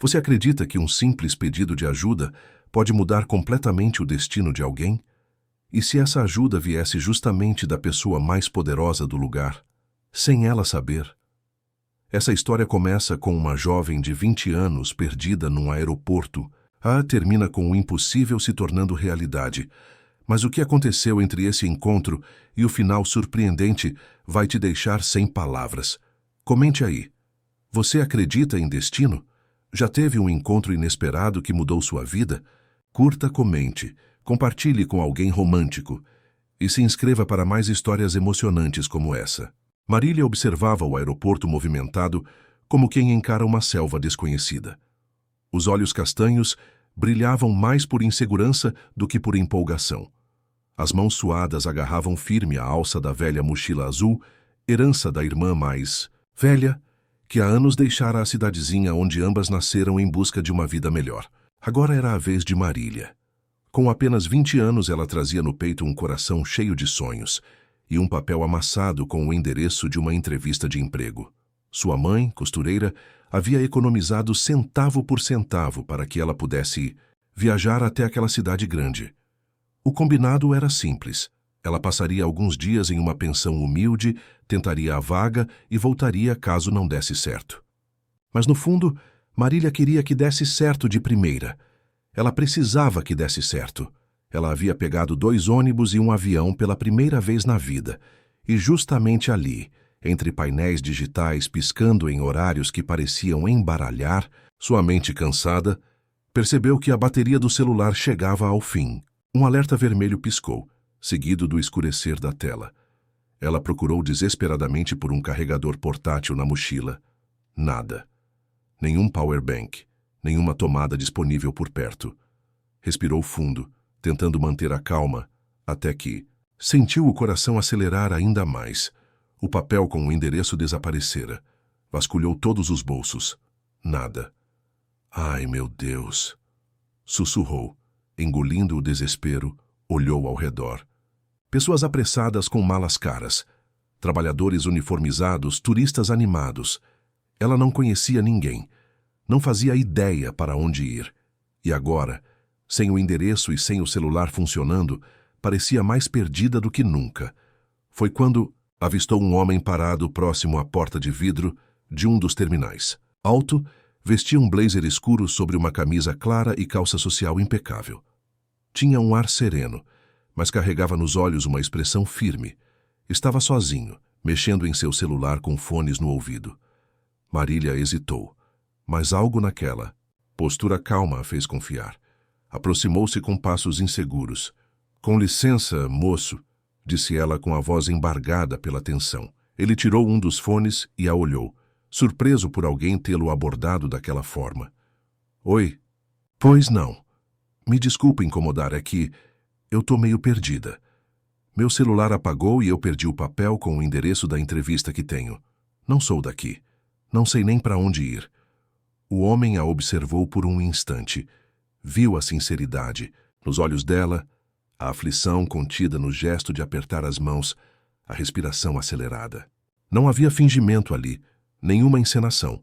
Você acredita que um simples pedido de ajuda pode mudar completamente o destino de alguém? E se essa ajuda viesse justamente da pessoa mais poderosa do lugar, sem ela saber? Essa história começa com uma jovem de 20 anos perdida num aeroporto. Termina com o impossível se tornando realidade. Mas o que aconteceu entre esse encontro e o final surpreendente vai te deixar sem palavras. Comente aí. Você acredita em destino? Já teve um encontro inesperado que mudou sua vida? Curta, comente, compartilhe com alguém romântico e se inscreva para mais histórias emocionantes como essa. Marília observava o aeroporto movimentado como quem encara uma selva desconhecida. Os olhos castanhos brilhavam mais por insegurança do que por empolgação. As mãos suadas agarravam firme a alça da velha mochila azul, herança da irmã mais velha, que há anos deixara a cidadezinha onde ambas nasceram em busca de uma vida melhor. Agora era a vez de Marília. Com apenas 20 anos, ela trazia no peito um coração cheio de sonhos e um papel amassado com o endereço de uma entrevista de emprego. Sua mãe, costureira, havia economizado centavo por centavo para que ela pudesse viajar até aquela cidade grande. O combinado era simples. Ela passaria alguns dias em uma pensão humilde, tentaria a vaga e voltaria caso não desse certo. Mas no fundo, Marília queria que desse certo de primeira. Ela precisava que desse certo. Ela havia pegado 2 ônibus e um avião pela primeira vez na vida, e justamente ali, entre painéis digitais piscando em horários que pareciam embaralhar, sua mente cansada, percebeu que a bateria do celular chegava ao fim. Um alerta vermelho piscou, seguido do escurecer da tela. Ela procurou desesperadamente por um carregador portátil na mochila. Nada. Nenhum powerbank, nenhuma tomada disponível por perto. Respirou fundo, tentando manter a calma, até que sentiu o coração acelerar ainda mais. O papel com o endereço desaparecera. Vasculhou todos os bolsos. Nada. Ai, meu Deus! Sussurrou, engolindo o desespero, olhou ao redor. Pessoas apressadas com malas caras. Trabalhadores uniformizados, turistas animados. Ela não conhecia ninguém. Não fazia ideia para onde ir. E agora, sem o endereço e sem o celular funcionando, parecia mais perdida do que nunca. Foi quando avistou um homem parado próximo à porta de vidro de um dos terminais. Alto, vestia um blazer escuro sobre uma camisa clara e calça social impecável. Tinha um ar sereno, mas carregava nos olhos uma expressão firme. Estava sozinho, mexendo em seu celular com fones no ouvido. Marília hesitou, mas algo naquela postura calma a fez confiar. Aproximou-se com passos inseguros. "Com licença, moço", disse ela com a voz embargada pela tensão. Ele tirou um dos fones e a olhou, surpreso por alguém tê-lo abordado daquela forma. "Oi?" "Pois não. Me desculpe incomodar, é que eu tô meio perdida. Meu celular apagou e eu perdi o papel com o endereço da entrevista que tenho. Não sou daqui. Não sei nem para onde ir." O homem a observou por um instante. Viu a sinceridade nos olhos dela, a aflição contida no gesto de apertar as mãos, a respiração acelerada. Não havia fingimento ali, nenhuma encenação.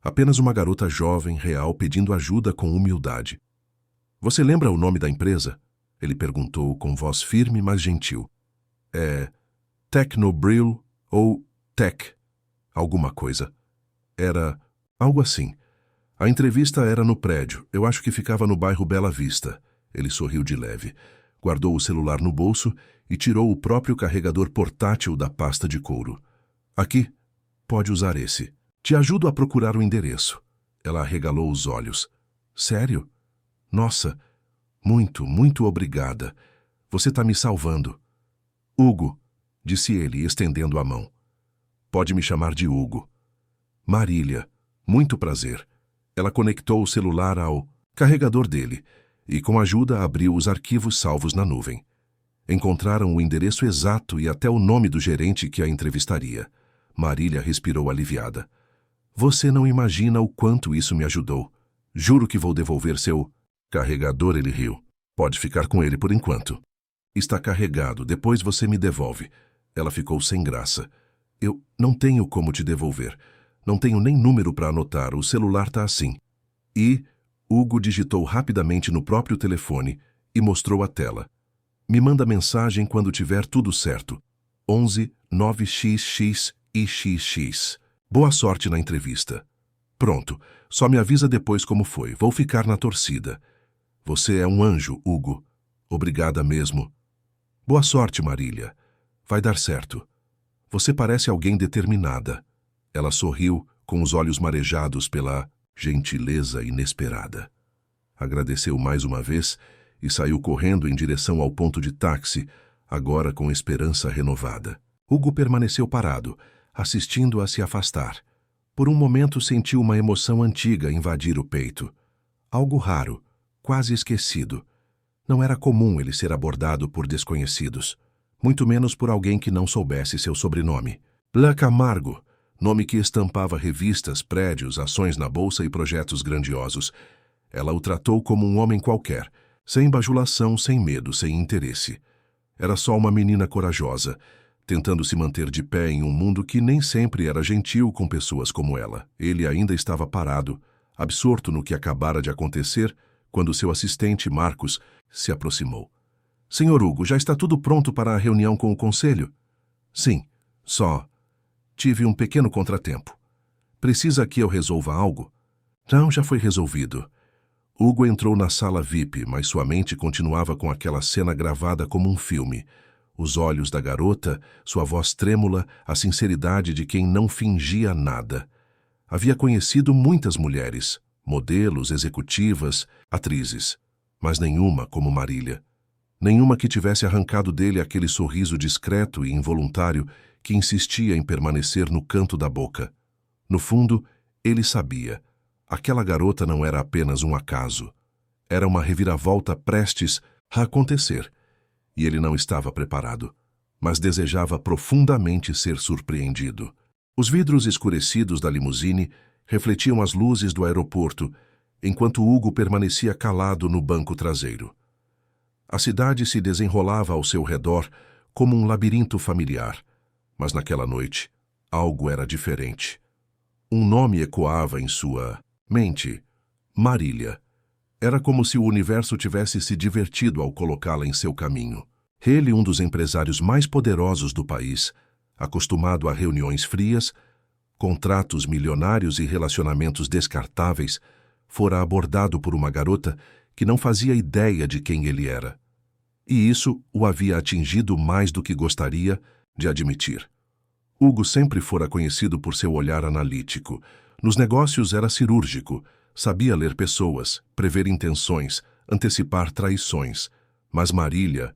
Apenas uma garota jovem, real, pedindo ajuda com humildade. "Você lembra o nome da empresa?" Ele perguntou com voz firme, mas gentil. "É Technobrill ou Tech, alguma coisa. Era algo assim. A entrevista era no prédio, eu acho que ficava no bairro Bela Vista." Ele sorriu de leve, guardou o celular no bolso e tirou o próprio carregador portátil da pasta de couro. "Aqui, pode usar esse. Te ajudo a procurar o endereço." Ela arregalou os olhos. "Sério? Nossa, muito, muito obrigada. Você está me salvando." "Hugo", disse ele, estendendo a mão. "Pode me chamar de Hugo." "Marília, muito prazer." Ela conectou o celular ao carregador dele e, com ajuda, abriu os arquivos salvos na nuvem. Encontraram o endereço exato e até o nome do gerente que a entrevistaria. Marília respirou aliviada. "Você não imagina o quanto isso me ajudou. Juro que vou devolver seu carregador." Ele riu. "Pode ficar com ele por enquanto. Está carregado, depois você me devolve." Ela ficou sem graça. "Eu não tenho como te devolver. Não tenho nem número para anotar, o celular tá assim." E Hugo digitou rapidamente no próprio telefone e mostrou a tela. Me manda mensagem quando tiver tudo certo. 11 9XX e XX. Boa sorte na entrevista. Pronto, só me avisa depois como foi. Vou ficar na torcida. Você é um anjo, Hugo. Obrigada mesmo. Boa sorte, Marília. Vai dar certo. Você parece alguém determinada. Ela sorriu, com os olhos marejados pela gentileza inesperada. Agradeceu mais uma vez e saiu correndo em direção ao ponto de táxi, agora com esperança renovada. Hugo permaneceu parado, assistindo-a se afastar. Por um momento sentiu uma emoção antiga invadir o peito. Algo raro, quase esquecido. Não era comum ele ser abordado por desconhecidos, muito menos por alguém que não soubesse seu sobrenome. La Camargo, nome que estampava revistas, prédios, ações na bolsa e projetos grandiosos. Ela o tratou como um homem qualquer, sem bajulação, sem medo, sem interesse. Era só uma menina corajosa, tentando se manter de pé em um mundo que nem sempre era gentil com pessoas como ela. Ele ainda estava parado, absorto no que acabara de acontecer, quando seu assistente, Marcos, se aproximou. Senhor Hugo, já está tudo pronto para a reunião com o conselho? Sim, só tive um pequeno contratempo. Precisa que eu resolva algo? Não, já foi resolvido. Hugo entrou na sala VIP, mas sua mente continuava com aquela cena gravada como um filme. Os olhos da garota, sua voz trêmula, a sinceridade de quem não fingia nada. Havia conhecido muitas mulheres, modelos, executivas, atrizes, mas nenhuma como Marília. Nenhuma que tivesse arrancado dele aquele sorriso discreto e involuntário que insistia em permanecer no canto da boca. No fundo, ele sabia. Aquela garota não era apenas um acaso. Era uma reviravolta prestes a acontecer. E ele não estava preparado, mas desejava profundamente ser surpreendido. Os vidros escurecidos da limusine refletiam as luzes do aeroporto, enquanto Hugo permanecia calado no banco traseiro. A cidade se desenrolava ao seu redor como um labirinto familiar, mas naquela noite algo era diferente. Um nome ecoava em sua mente: Marília. Era como se o universo tivesse se divertido ao colocá-la em seu caminho. Ele, um dos empresários mais poderosos do país, acostumado a reuniões frias, contratos milionários e relacionamentos descartáveis, fora abordado por uma garota que não fazia ideia de quem ele era. E isso o havia atingido mais do que gostaria de admitir. Hugo sempre fora conhecido por seu olhar analítico. Nos negócios era cirúrgico, sabia ler pessoas, prever intenções, antecipar traições. Mas Marília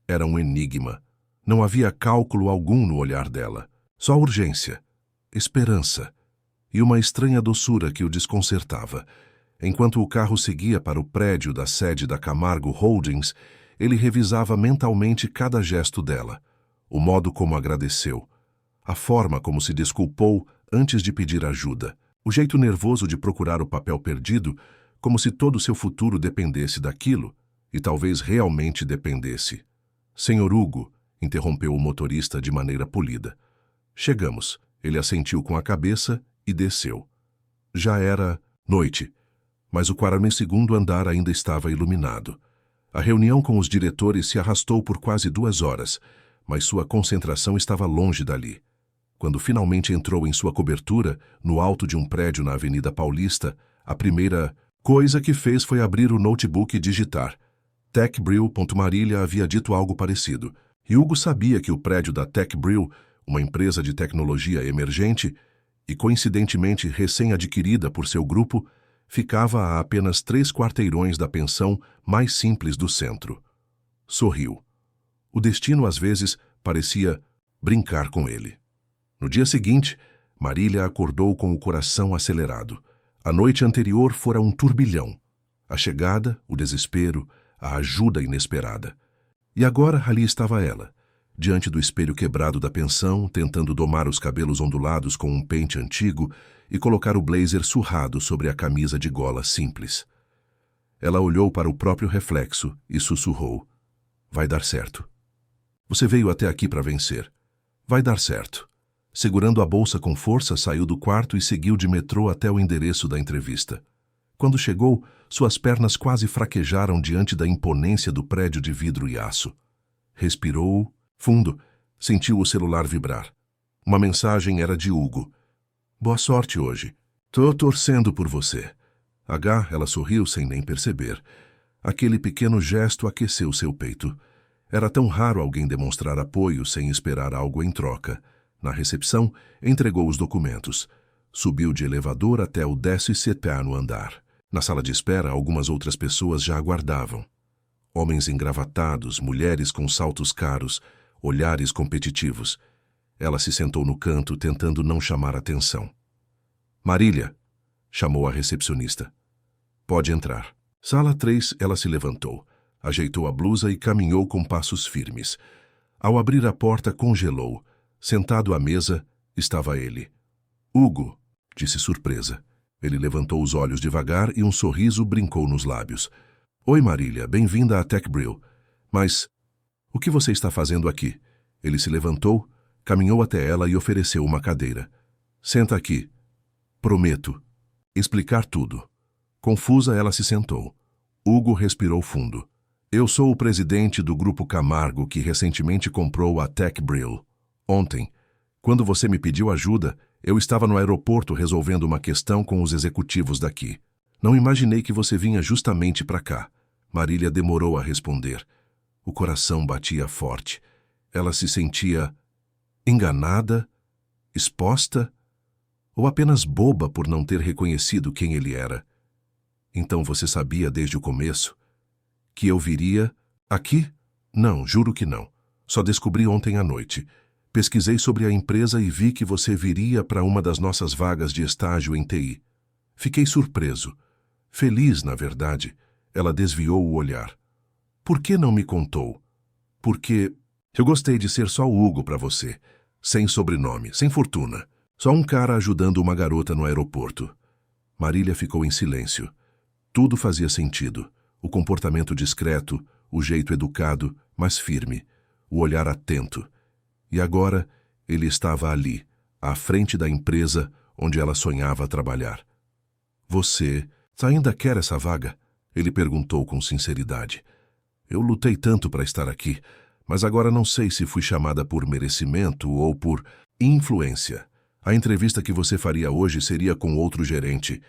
era um enigma. Não havia cálculo algum no olhar dela. Só urgência, esperança e uma estranha doçura que o desconcertava. Enquanto o carro seguia para o prédio da sede da Camargo Holdings, ele revisava mentalmente cada gesto dela, o modo como agradeceu, a forma como se desculpou antes de pedir ajuda, o jeito nervoso de procurar o papel perdido, como se todo seu futuro dependesse daquilo, e talvez realmente dependesse. Senhor Hugo, interrompeu o motorista de maneira polida. Chegamos. Ele assentiu com a cabeça e desceu. Já era noite, mas o 42º andar ainda estava iluminado. A reunião com os diretores se arrastou por quase 2 horas, mas sua concentração estava longe dali. Quando finalmente entrou em sua cobertura, no alto de um prédio na Avenida Paulista, a primeira coisa que fez foi abrir o notebook e digitar. TechBrill. Marília havia dito algo parecido, e Hugo sabia que o prédio da TechBrill, uma empresa de tecnologia emergente e coincidentemente recém-adquirida por seu grupo, ficava a apenas 3 quarteirões da pensão mais simples do centro. Sorriu. O destino às vezes parecia brincar com ele. No dia seguinte, Marília acordou com o coração acelerado. A noite anterior fora um turbilhão. A chegada, o desespero, a ajuda inesperada. E agora ali estava ela, diante do espelho quebrado da pensão, tentando domar os cabelos ondulados com um pente antigo e colocar o blazer surrado sobre a camisa de gola simples. Ela olhou para o próprio reflexo e sussurrou: Vai dar certo. Você veio até aqui para vencer. Vai dar certo. Segurando a bolsa com força, saiu do quarto e seguiu de metrô até o endereço da entrevista. Quando chegou, suas pernas quase fraquejaram diante da imponência do prédio de vidro e aço. Respirou fundo, sentiu o celular vibrar. Uma mensagem era de Hugo. Boa sorte hoje. Tô torcendo por você. Ela sorriu sem nem perceber. Aquele pequeno gesto aqueceu seu peito. Era tão raro alguém demonstrar apoio sem esperar algo em troca. Na recepção, entregou os documentos. Subiu de elevador até o 17º andar. Na sala de espera, algumas outras pessoas já aguardavam. Homens engravatados, mulheres com saltos caros, olhares competitivos. Ela se sentou no canto, tentando não chamar atenção. Marília, chamou a recepcionista. Pode entrar. Sala 3, ela se levantou, ajeitou a blusa e caminhou com passos firmes. Ao abrir a porta, congelou. Sentado à mesa, estava ele. Hugo, disse surpresa. Ele levantou os olhos devagar e um sorriso brincou nos lábios. Oi, Marília, bem-vinda à TechBrill. Mas, o que você está fazendo aqui? Ele se levantou, caminhou até ela e ofereceu uma cadeira. Senta aqui. Prometo. Explicar tudo. Confusa, ela se sentou. Hugo respirou fundo. Eu sou o presidente do Grupo Camargo que recentemente comprou a TechBrill. Ontem, quando você me pediu ajuda, eu estava no aeroporto resolvendo uma questão com os executivos daqui. Não imaginei que você vinha justamente para cá. Marília demorou a responder. O coração batia forte. Ela se sentia enganada, exposta, ou apenas boba por não ter reconhecido quem ele era. Então você sabia desde o começo que eu viria aqui? Não, juro que não. Só descobri ontem à noite. Pesquisei sobre a empresa e vi que você viria para uma das nossas vagas de estágio em TI. Fiquei surpreso. Feliz, na verdade. Ela desviou o olhar. Por que não me contou? Porque eu gostei de ser só o Hugo para você. Sem sobrenome, sem fortuna. Só um cara ajudando uma garota no aeroporto. Marília ficou em silêncio. Tudo fazia sentido. O comportamento discreto, o jeito educado, mas firme. O olhar atento. E agora, ele estava ali, à frente da empresa onde ela sonhava trabalhar. Você ainda quer essa vaga? Ele perguntou com sinceridade. Eu lutei tanto para estar aqui, mas agora não sei se fui chamada por merecimento ou por influência. A entrevista que você faria hoje seria com outro gerente.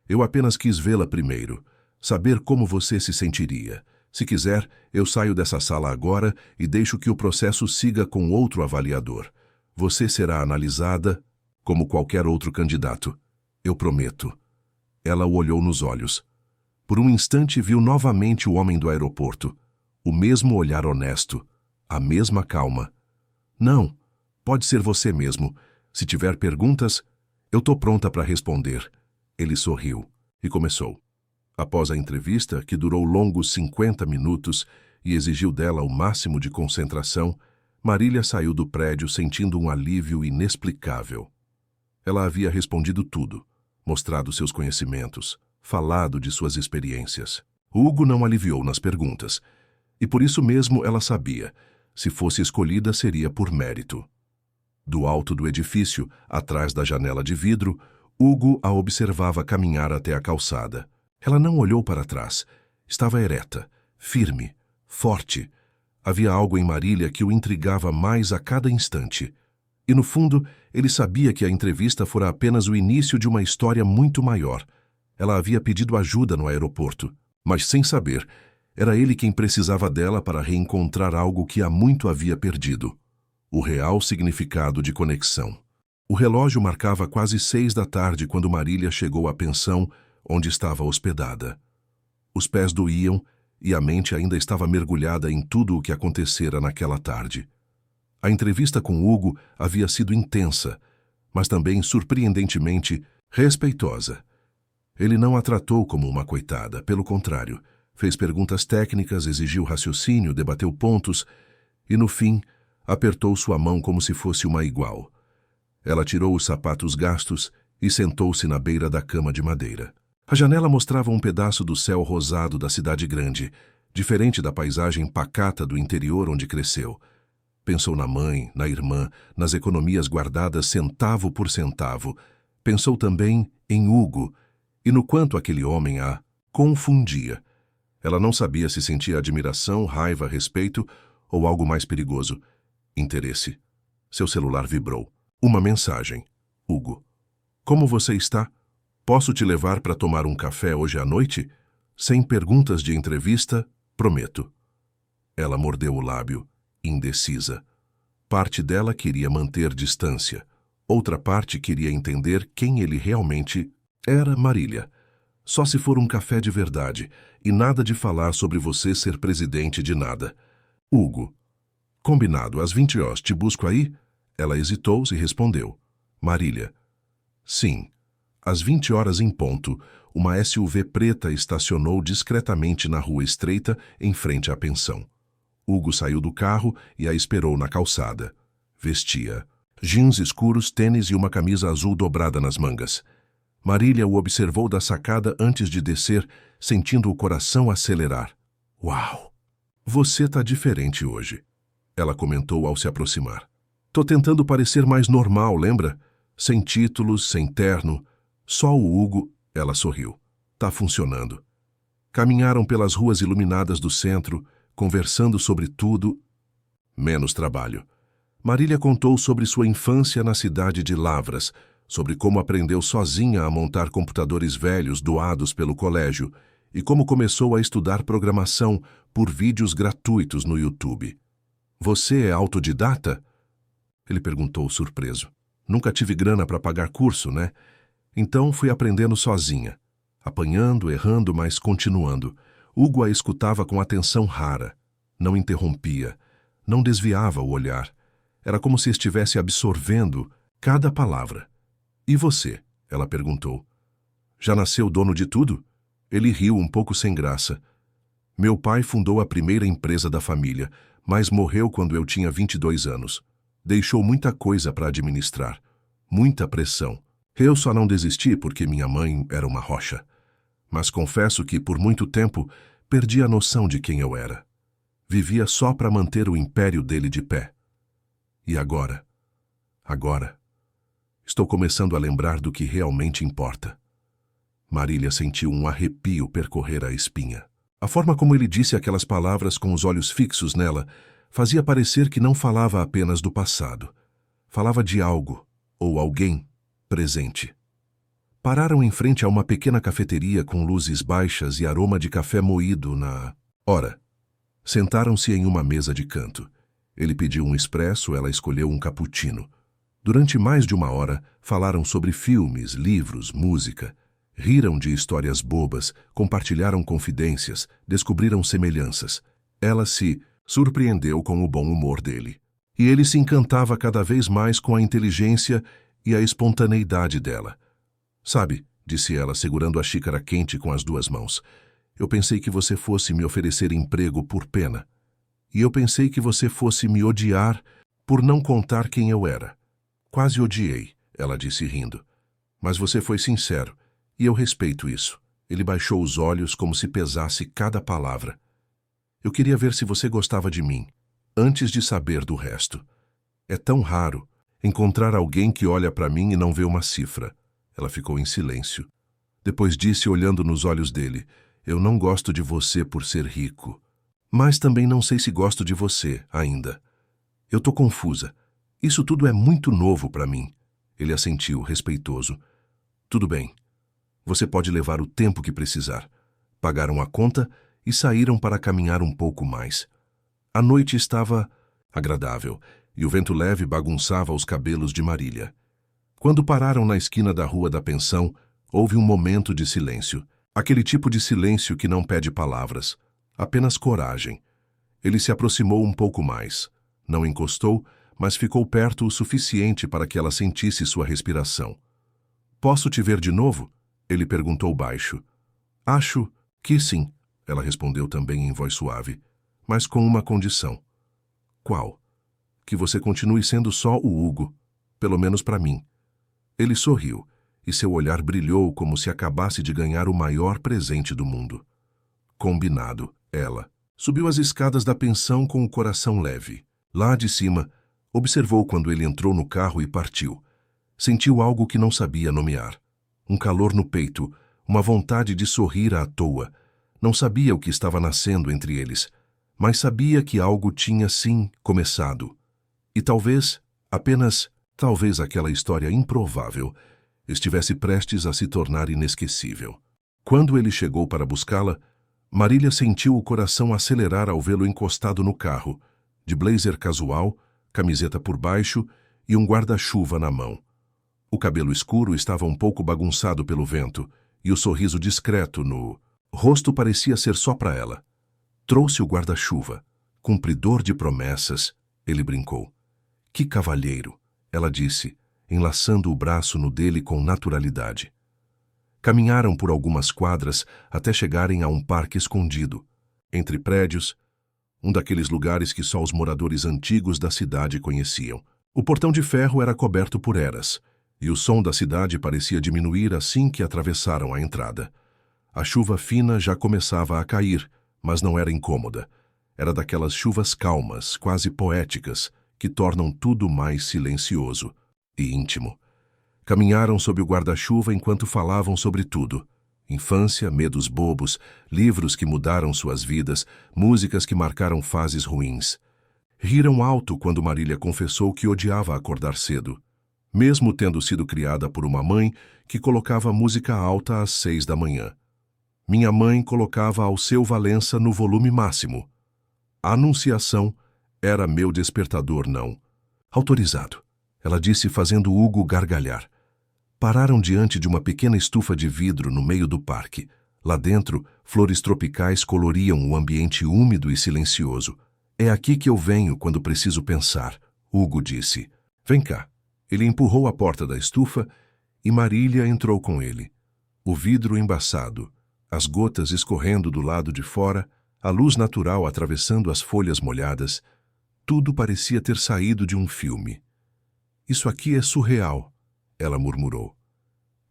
Eu apenas quis vê-la primeiro, saber como você se sentiria. Se quiser, eu saio dessa sala agora e deixo que o processo siga com outro avaliador. Você será analisada como qualquer outro candidato. Eu prometo. Ela o olhou nos olhos. Por um instante viu novamente o homem do aeroporto. O mesmo olhar honesto, a mesma calma. Não, pode ser você mesmo. Se tiver perguntas, eu tô pronta para responder. Ele sorriu e começou. Após a entrevista, que durou longos 50 minutos e exigiu dela o máximo de concentração, Marília saiu do prédio sentindo um alívio inexplicável. Ela havia respondido tudo, mostrado seus conhecimentos, falado de suas experiências. Hugo não aliviou nas perguntas, e por isso mesmo ela sabia, se fosse escolhida seria por mérito. Do alto do edifício, atrás da janela de vidro, Hugo a observava caminhar até a calçada. Ela não olhou para trás. Estava ereta, firme, forte. Havia algo em Marília que o intrigava mais a cada instante. E, no fundo, ele sabia que a entrevista fora apenas o início de uma história muito maior. Ela havia pedido ajuda no aeroporto, mas sem saber, era ele quem precisava dela para reencontrar algo que há muito havia perdido. O real significado de conexão. O relógio marcava quase 6 da tarde quando Marília chegou à pensão onde estava hospedada. Os pés doíam e a mente ainda estava mergulhada em tudo o que acontecera naquela tarde. A entrevista com Hugo havia sido intensa, mas também surpreendentemente respeitosa. Ele não a tratou como uma coitada, pelo contrário, fez perguntas técnicas, exigiu raciocínio, debateu pontos e, no fim, apertou sua mão como se fosse uma igual. Ela tirou os sapatos gastos e sentou-se na beira da cama de madeira. A janela mostrava um pedaço do céu rosado da cidade grande, diferente da paisagem pacata do interior onde cresceu. Pensou na mãe, na irmã, nas economias guardadas centavo por centavo. Pensou também em Hugo e no quanto aquele homem a confundia. Ela não sabia se sentia admiração, raiva, respeito ou algo mais perigoso, interesse. Seu celular vibrou. Uma mensagem. Hugo. Como você está? Posso te levar para tomar um café hoje à noite? Sem perguntas de entrevista, prometo. Ela mordeu o lábio, indecisa. Parte dela queria manter distância. Outra parte queria entender quem ele realmente era. Marília. Só se for um café de verdade, e nada de falar sobre você ser presidente de nada. Hugo. Combinado, às 20 horas, te busco aí? Ela hesitou e respondeu. Marília. Sim. Às 20 horas em ponto, uma SUV preta estacionou discretamente na rua estreita em frente à pensão. Hugo saiu do carro e a esperou na calçada. Vestia jeans escuros, tênis e uma camisa azul dobrada nas mangas. Marília o observou da sacada antes de descer, sentindo o coração acelerar. Uau! Você tá diferente hoje, ela comentou ao se aproximar. Tô tentando parecer mais normal, lembra? Sem títulos, sem terno. Só o Hugo, ela sorriu. Tá funcionando. Caminharam pelas ruas iluminadas do centro, conversando sobre tudo, menos trabalho. Marília contou sobre sua infância na cidade de Lavras, sobre como aprendeu sozinha a montar computadores velhos doados pelo colégio e como começou a estudar programação por vídeos gratuitos no YouTube. Você é autodidata? Ele perguntou surpreso. Nunca tive grana para pagar curso, né? Então fui aprendendo sozinha. Apanhando, errando, mas continuando. Hugo a escutava com atenção rara. Não interrompia. Não desviava o olhar. Era como se estivesse absorvendo cada palavra. E você? Ela perguntou. Já nasceu dono de tudo? Ele riu um pouco sem graça. Meu pai fundou a primeira empresa da família, mas morreu quando eu tinha 22 anos. Deixou muita coisa para administrar. Muita pressão. Eu só não desisti porque minha mãe era uma rocha. Mas confesso que, por muito tempo, perdi a noção de quem eu era. Vivia só para manter o império dele de pé. E agora? Agora? Estou começando a lembrar do que realmente importa. Marília sentiu um arrepio percorrer a espinha. A forma como ele disse aquelas palavras com os olhos fixos nela fazia parecer que não falava apenas do passado. Falava de algo, ou alguém, presente. Pararam em frente a uma pequena cafeteria com luzes baixas e aroma de café moído na hora. Sentaram-se em uma mesa de canto. Ele pediu um expresso, ela escolheu um cappuccino. Durante mais de uma hora, falaram sobre filmes, livros, música. Riram de histórias bobas, compartilharam confidências, descobriram semelhanças. Ela se surpreendeu com o bom humor dele. E ele se encantava cada vez mais com a inteligência e a espontaneidade dela. Sabe, disse ela, segurando a xícara quente com as duas mãos, eu pensei que você fosse me oferecer emprego por pena. E eu pensei que você fosse me odiar por não contar quem eu era. Quase odiei, ela disse rindo. Mas você foi sincero, e eu respeito isso. Ele baixou os olhos como se pesasse cada palavra. Eu queria ver se você gostava de mim, antes de saber do resto. É tão raro encontrar alguém que olha para mim e não vê uma cifra. Ela ficou em silêncio. Depois disse, olhando nos olhos dele, eu não gosto de você por ser rico. Mas também não sei se gosto de você, ainda. Eu tô confusa. Isso tudo é muito novo para mim. Ele assentiu, respeitoso. Tudo bem. Você pode levar o tempo que precisar. Pagaram a conta e saíram para caminhar um pouco mais. A noite estava agradável e o vento leve bagunçava os cabelos de Marília. Quando pararam na esquina da rua da pensão, houve um momento de silêncio. Aquele tipo de silêncio que não pede palavras, apenas coragem. Ele se aproximou um pouco mais. Não encostou, mas ficou perto o suficiente para que ela sentisse sua respiração. Posso te ver de novo? Ele perguntou baixo. Acho que sim, ela respondeu também em voz suave, mas com uma condição. Qual? Que você continue sendo só o Hugo, pelo menos para mim. Ele sorriu, e seu olhar brilhou como se acabasse de ganhar o maior presente do mundo. Combinado, ela. Subiu as escadas da pensão com o coração leve. Lá de cima, observou quando ele entrou no carro e partiu. Sentiu algo que não sabia nomear. Um calor no peito, uma vontade de sorrir à toa. Não sabia o que estava nascendo entre eles, mas sabia que algo tinha sim começado. E talvez, apenas talvez aquela história improvável estivesse prestes a se tornar inesquecível. Quando ele chegou para buscá-la, Marília sentiu o coração acelerar ao vê-lo encostado no carro, de blazer casual, camiseta por baixo e um guarda-chuva na mão. O cabelo escuro estava um pouco bagunçado pelo vento e o sorriso discreto no rosto parecia ser só para ela. Trouxe o guarda-chuva. Cumpridor de promessas, ele brincou. Que cavalheiro, ela disse, enlaçando o braço no dele com naturalidade. Caminharam por algumas quadras até chegarem a um parque escondido, entre prédios, um daqueles lugares que só os moradores antigos da cidade conheciam. O portão de ferro era coberto por eras, e o som da cidade parecia diminuir assim que atravessaram a entrada. A chuva fina já começava a cair, mas não era incômoda. Era daquelas chuvas calmas, quase poéticas, que tornam tudo mais silencioso e íntimo. Caminharam sob o guarda-chuva enquanto falavam sobre tudo. Infância, medos bobos, livros que mudaram suas vidas, músicas que marcaram fases ruins. Riram alto quando Marília confessou que odiava acordar cedo, mesmo tendo sido criada por uma mãe que colocava música alta às 6 da manhã. Minha mãe colocava Alceu Valença no volume máximo. A Anunciação era meu despertador, não. Autorizado, ela disse fazendo Hugo gargalhar. Pararam diante de uma pequena estufa de vidro no meio do parque. Lá dentro, flores tropicais coloriam o ambiente úmido e silencioso. É aqui que eu venho quando preciso pensar, Hugo disse. Vem cá. Ele empurrou a porta da estufa e Marília entrou com ele. O vidro embaçado, as gotas escorrendo do lado de fora, a luz natural atravessando as folhas molhadas, tudo parecia ter saído de um filme. Isso aqui é surreal, ela murmurou.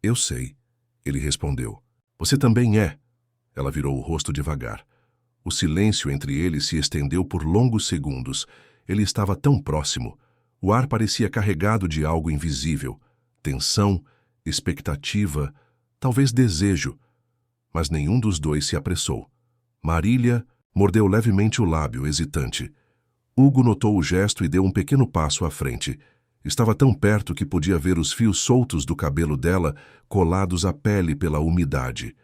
Eu sei, ele respondeu. Você também é. Ela virou o rosto devagar. O silêncio entre eles se estendeu por longos segundos. Ele estava tão próximo. O ar parecia carregado de algo invisível. Tensão, expectativa, talvez desejo. Mas nenhum dos dois se apressou. Marília mordeu levemente o lábio, hesitante. Hugo notou o gesto e deu um pequeno passo à frente. Estava tão perto que podia ver os fios soltos do cabelo dela colados à pele pela umidade.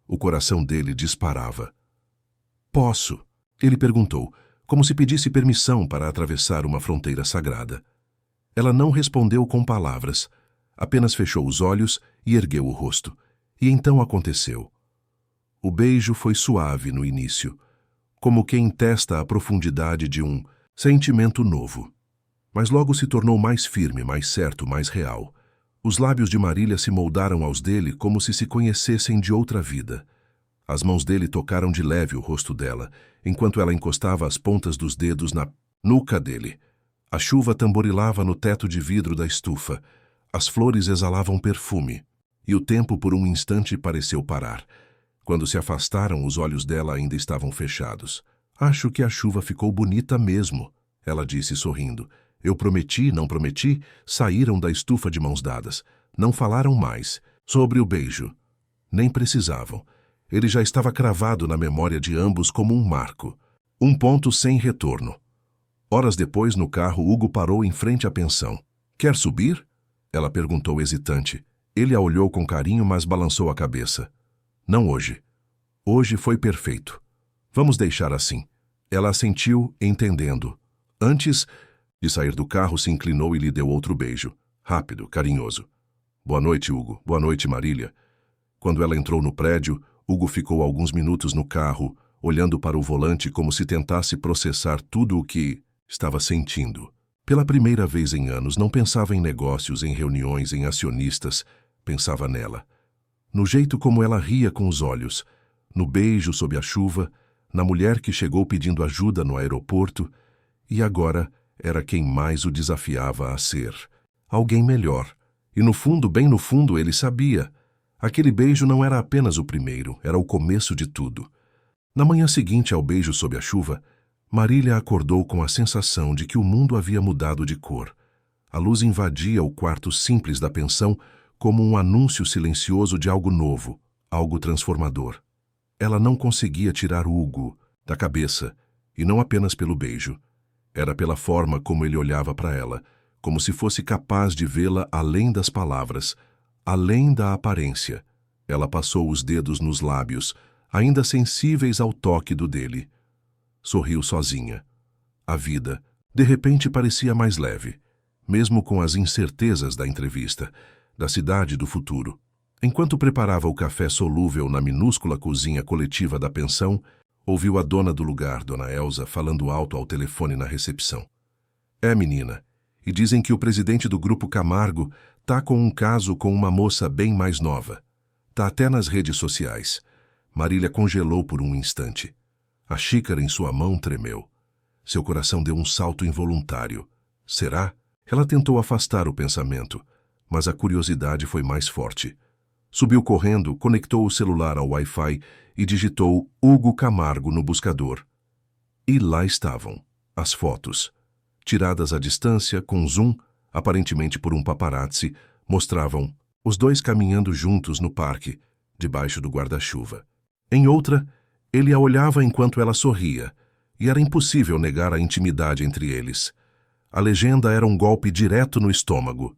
O coração dele disparava. Posso? Ele perguntou, como se pedisse permissão para atravessar uma fronteira sagrada. Ela não respondeu com palavras, apenas fechou os olhos e ergueu o rosto. E então aconteceu. O beijo foi suave no início, como quem testa a profundidade de um sentimento novo. Mas logo se tornou mais firme, mais certo, mais real. Os lábios de Marília se moldaram aos dele como se conhecessem de outra vida. As mãos dele tocaram de leve o rosto dela, enquanto ela encostava as pontas dos dedos na nuca dele. A chuva tamborilava no teto de vidro da estufa. As flores exalavam perfume, e o tempo por um instante pareceu parar. Quando se afastaram, os olhos dela ainda estavam fechados. Acho que a chuva ficou bonita mesmo, ela disse sorrindo. Eu prometi, não prometi, saíram da estufa de mãos dadas. Não falaram mais sobre o beijo. Nem precisavam. Ele já estava cravado na memória de ambos como um marco. Um ponto sem retorno. Horas depois, no carro, Hugo parou em frente à pensão. Quer subir? Ela perguntou hesitante. Ele a olhou com carinho, mas balançou a cabeça. Não hoje. Hoje foi perfeito. Vamos deixar assim. Ela assentiu, entendendo. Antes de sair do carro, se inclinou e lhe deu outro beijo. Rápido, carinhoso. Boa noite, Hugo. Boa noite, Marília. Quando ela entrou no prédio, Hugo ficou alguns minutos no carro, olhando para o volante como se tentasse processar tudo o que estava sentindo. Pela primeira vez em anos, não pensava em negócios, em reuniões, em acionistas. Pensava nela. No jeito como ela ria com os olhos, no beijo sob a chuva, na mulher que chegou pedindo ajuda no aeroporto, e agora era quem mais o desafiava a ser. Alguém melhor. E no fundo, bem no fundo, ele sabia. Aquele beijo não era apenas o primeiro, era o começo de tudo. Na manhã seguinte ao beijo sob a chuva, Marília acordou com a sensação de que o mundo havia mudado de cor. A luz invadia o quarto simples da pensão como um anúncio silencioso de algo novo, algo transformador. Ela não conseguia tirar Hugo da cabeça, e não apenas pelo beijo. Era pela forma como ele olhava para ela, como se fosse capaz de vê-la além das palavras, além da aparência. Ela passou os dedos nos lábios, ainda sensíveis ao toque do dele. Sorriu sozinha. A vida, de repente, parecia mais leve, mesmo com as incertezas da entrevista, da cidade do futuro. Enquanto preparava o café solúvel na minúscula cozinha coletiva da pensão, ouviu a dona do lugar, Dona Elza, falando alto ao telefone na recepção. É, menina, e dizem que o presidente do Grupo Camargo tá com um caso com uma moça bem mais nova. Tá até nas redes sociais. Marília congelou por um instante. A xícara em sua mão tremeu. Seu coração deu um salto involuntário. Será? Ela tentou afastar o pensamento, mas a curiosidade foi mais forte. Subiu correndo, conectou o celular ao Wi-Fi e digitou Hugo Camargo no buscador. E lá estavam, as fotos. Tiradas à distância, com zoom, aparentemente por um paparazzi, mostravam os dois caminhando juntos no parque, debaixo do guarda-chuva. Em outra, ele a olhava enquanto ela sorria, e era impossível negar a intimidade entre eles. A legenda era um golpe direto no estômago.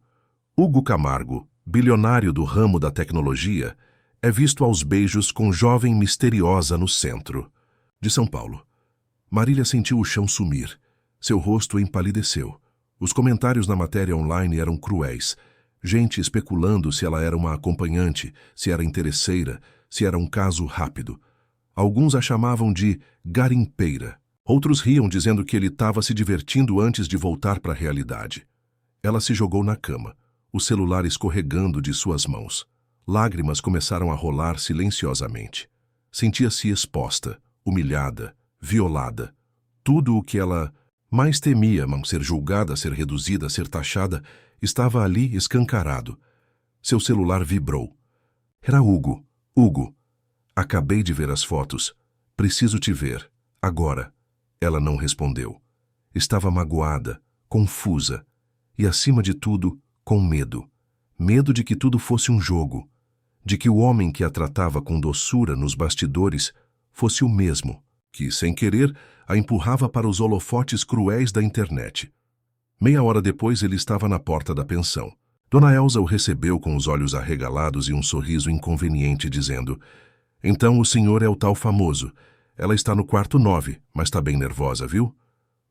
Hugo Camargo, bilionário do ramo da tecnologia, é visto aos beijos com jovem misteriosa no centro. De São Paulo. Marília sentiu o chão sumir. Seu rosto empalideceu. Os comentários na matéria online eram cruéis. Gente especulando se ela era uma acompanhante, se era interesseira, se era um caso rápido. Alguns a chamavam de garimpeira. Outros riam dizendo que ele estava se divertindo antes de voltar para a realidade. Ela se jogou na cama, o celular escorregando de suas mãos. Lágrimas começaram a rolar silenciosamente. Sentia-se exposta, humilhada, violada. Tudo o que ela mais temia, ser julgada, ser reduzida, ser taxada, estava ali escancarado. Seu celular vibrou. Era Hugo. Hugo. Acabei de ver as fotos. Preciso te ver. Agora. Ela não respondeu. Estava magoada, confusa e, acima de tudo, com medo. Medo de que tudo fosse um jogo. De que o homem que a tratava com doçura nos bastidores fosse o mesmo, que, sem querer, a empurrava para os holofotes cruéis da internet. Meia hora depois ele estava na porta da pensão. Dona Elza o recebeu com os olhos arregalados e um sorriso inconveniente, dizendo: "Então o senhor é o tal famoso. Ela está no quarto 9, mas está bem nervosa, viu?"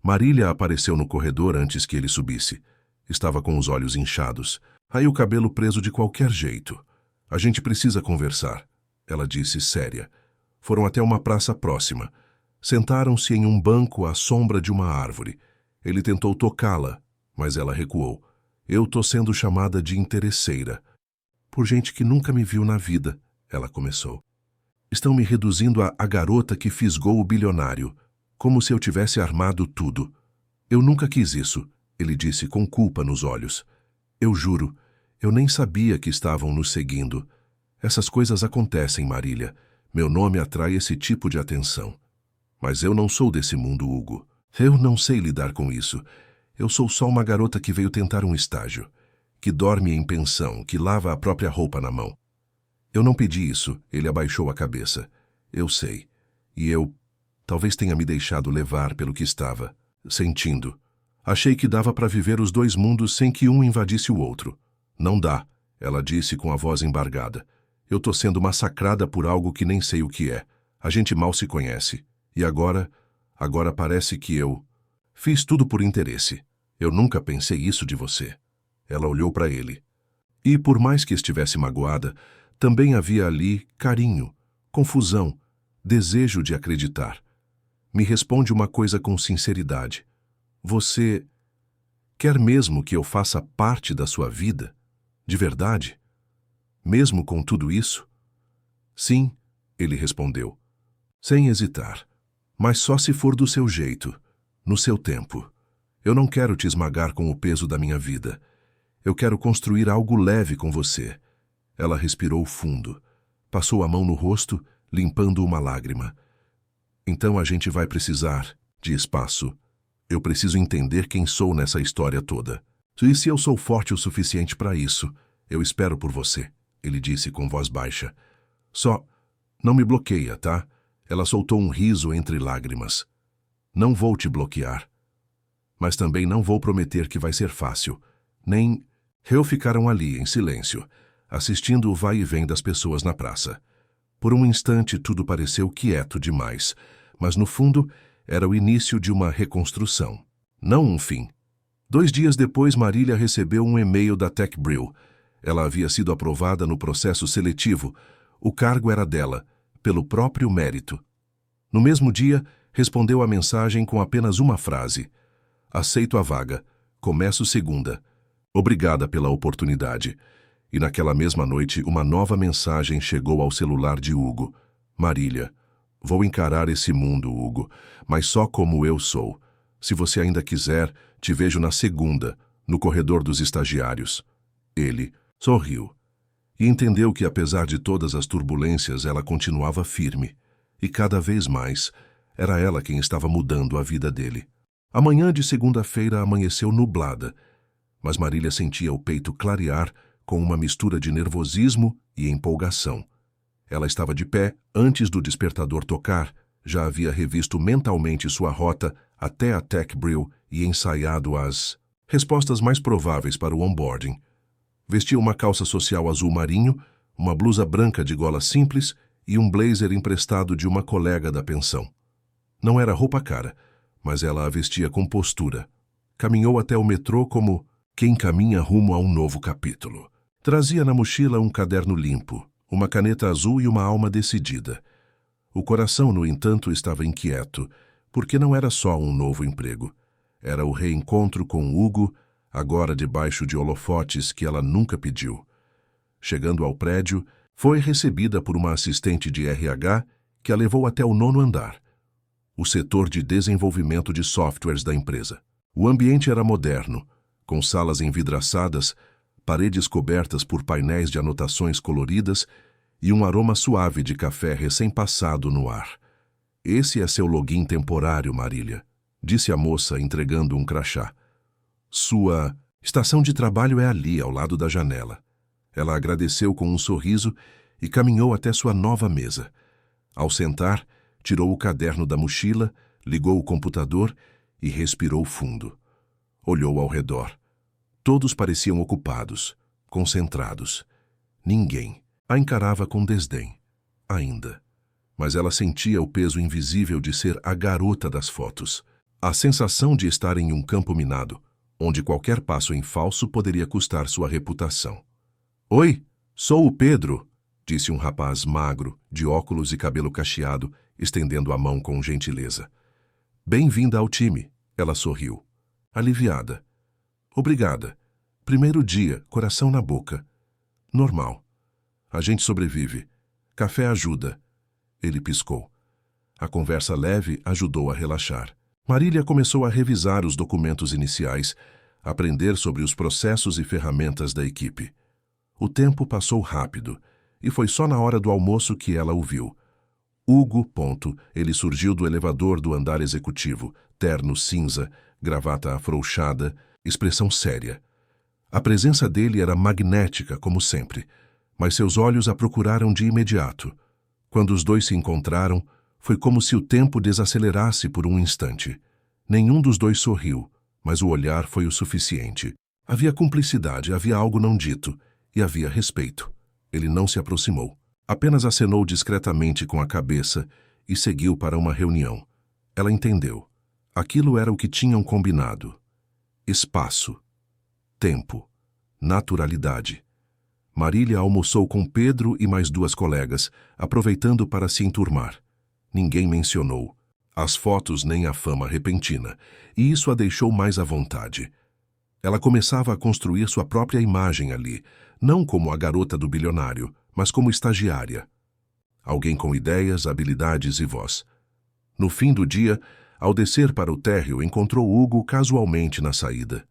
Marília apareceu no corredor antes que ele subisse. Estava com os olhos inchados. Aí o cabelo preso de qualquer jeito. "A gente precisa conversar", ela disse séria. Foram até uma praça próxima. Sentaram-se em um banco à sombra de uma árvore. Ele tentou tocá-la, mas ela recuou. "Eu tô sendo chamada de interesseira." "Por gente que nunca me viu na vida", ela começou. "Estão me reduzindo a garota que fisgou o bilionário, como se eu tivesse armado tudo." "Eu nunca quis isso", ele disse com culpa nos olhos. "Eu juro, eu nem sabia que estavam nos seguindo. Essas coisas acontecem, Marília. Meu nome atrai esse tipo de atenção. Mas eu não sou desse mundo, Hugo. Eu não sei lidar com isso. Eu sou só uma garota que veio tentar um estágio, que dorme em pensão, que lava a própria roupa na mão." "Eu não pedi isso", ele abaixou a cabeça. "Eu sei. E eu talvez tenha me deixado levar pelo que estava sentindo. Achei que dava para viver os dois mundos sem que um invadisse o outro. Não dá", ela disse com a voz embargada. "Eu tô sendo massacrada por algo que nem sei o que é. A gente mal se conhece. E agora parece que eu fiz tudo por interesse. Eu nunca pensei isso de você." Ela olhou para ele. E por mais que estivesse magoada, também havia ali carinho, confusão, desejo de acreditar. "Me responde uma coisa com sinceridade. Você quer mesmo que eu faça parte da sua vida? De verdade? Mesmo com tudo isso?" "Sim", ele respondeu, sem hesitar. "Mas só se for do seu jeito, no seu tempo. Eu não quero te esmagar com o peso da minha vida. Eu quero construir algo leve com você." Ela respirou fundo. Passou a mão no rosto, limpando uma lágrima. "Então a gente vai precisar de espaço. Eu preciso entender quem sou nessa história toda. E se eu sou forte o suficiente para isso, eu espero por você, ele disse com voz baixa. Só não me bloqueia, tá? Ela soltou um riso entre lágrimas. Não vou te bloquear. Mas também não vou prometer que vai ser fácil. Nem... Eu ficaram ali, em silêncio, assistindo o vai e vem das pessoas na praça. Por um instante tudo pareceu quieto demais, mas no fundo era o início de uma reconstrução, não um fim. 2 dias depois, Marília recebeu um e-mail da TechBrill. Ela havia sido aprovada no processo seletivo. O cargo era dela, pelo próprio mérito. No mesmo dia, respondeu à mensagem com apenas uma frase. Aceito a vaga. Começo segunda. Obrigada pela oportunidade. E naquela mesma noite, uma nova mensagem chegou ao celular de Hugo. Marília, vou encarar esse mundo, Hugo, mas só como eu sou. Se você ainda quiser, te vejo na segunda, no corredor dos estagiários. Ele sorriu e entendeu que, apesar de todas as turbulências, ela continuava firme. E cada vez mais, era ela quem estava mudando a vida dele. A manhã de segunda-feira amanheceu nublada, mas Marília sentia o peito clarear com uma mistura de nervosismo e empolgação. Ela estava de pé antes do despertador tocar, já havia revisto mentalmente sua rota até a TechBrill e ensaiado as respostas mais prováveis para o onboarding. Vestia uma calça social azul marinho, uma blusa branca de gola simples e um blazer emprestado de uma colega da pensão. Não era roupa cara, mas ela a vestia com postura. Caminhou até o metrô como quem caminha rumo a um novo capítulo. Trazia na mochila um caderno limpo, uma caneta azul e uma alma decidida. O coração, no entanto, estava inquieto, porque não era só um novo emprego. Era o reencontro com Hugo, agora debaixo de holofotes que ela nunca pediu. Chegando ao prédio, foi recebida por uma assistente de RH que a levou até o 9º andar, o setor de desenvolvimento de softwares da empresa. O ambiente era moderno, com salas envidraçadas, paredes cobertas por painéis de anotações coloridas e um aroma suave de café recém-passado no ar. Esse é seu login temporário, Marília, disse a moça, entregando um crachá. Sua estação de trabalho é ali, ao lado da janela. Ela agradeceu com um sorriso e caminhou até sua nova mesa. Ao sentar, tirou o caderno da mochila, ligou o computador e respirou fundo. Olhou ao redor. Todos pareciam ocupados, concentrados. Ninguém a encarava com desdém, ainda. Mas ela sentia o peso invisível de ser a garota das fotos. A sensação de estar em um campo minado, onde qualquer passo em falso poderia custar sua reputação. Oi, sou o Pedro, disse um rapaz magro, de óculos e cabelo cacheado, estendendo a mão com gentileza. Bem-vinda ao time, ela sorriu. Aliviada. Obrigada. Primeiro dia, coração na boca. Normal. A gente sobrevive. Café ajuda. Ele piscou. A conversa leve ajudou a relaxar. Marília começou a revisar os documentos iniciais, aprender sobre os processos e ferramentas da equipe. O tempo passou rápido, e foi só na hora do almoço que ela o viu. Hugo. Ele surgiu do elevador do andar executivo, terno cinza, gravata afrouxada, expressão séria. A presença dele era magnética, como sempre, mas seus olhos a procuraram de imediato. Quando os dois se encontraram, foi como se o tempo desacelerasse por um instante. Nenhum dos dois sorriu, mas o olhar foi o suficiente. Havia cumplicidade, havia algo não dito, e havia respeito. Ele não se aproximou. Apenas acenou discretamente com a cabeça e seguiu para uma reunião. Ela entendeu. Aquilo era o que tinham combinado. Espaço. Tempo. Naturalidade. Marília almoçou com Pedro e mais 2 colegas, aproveitando para se enturmar. Ninguém mencionou as fotos nem a fama repentina, e isso a deixou mais à vontade. Ela começava a construir sua própria imagem ali, não como a garota do bilionário, mas como estagiária. Alguém com ideias, habilidades e voz. No fim do dia, ao descer para o térreo, encontrou Hugo casualmente na saída.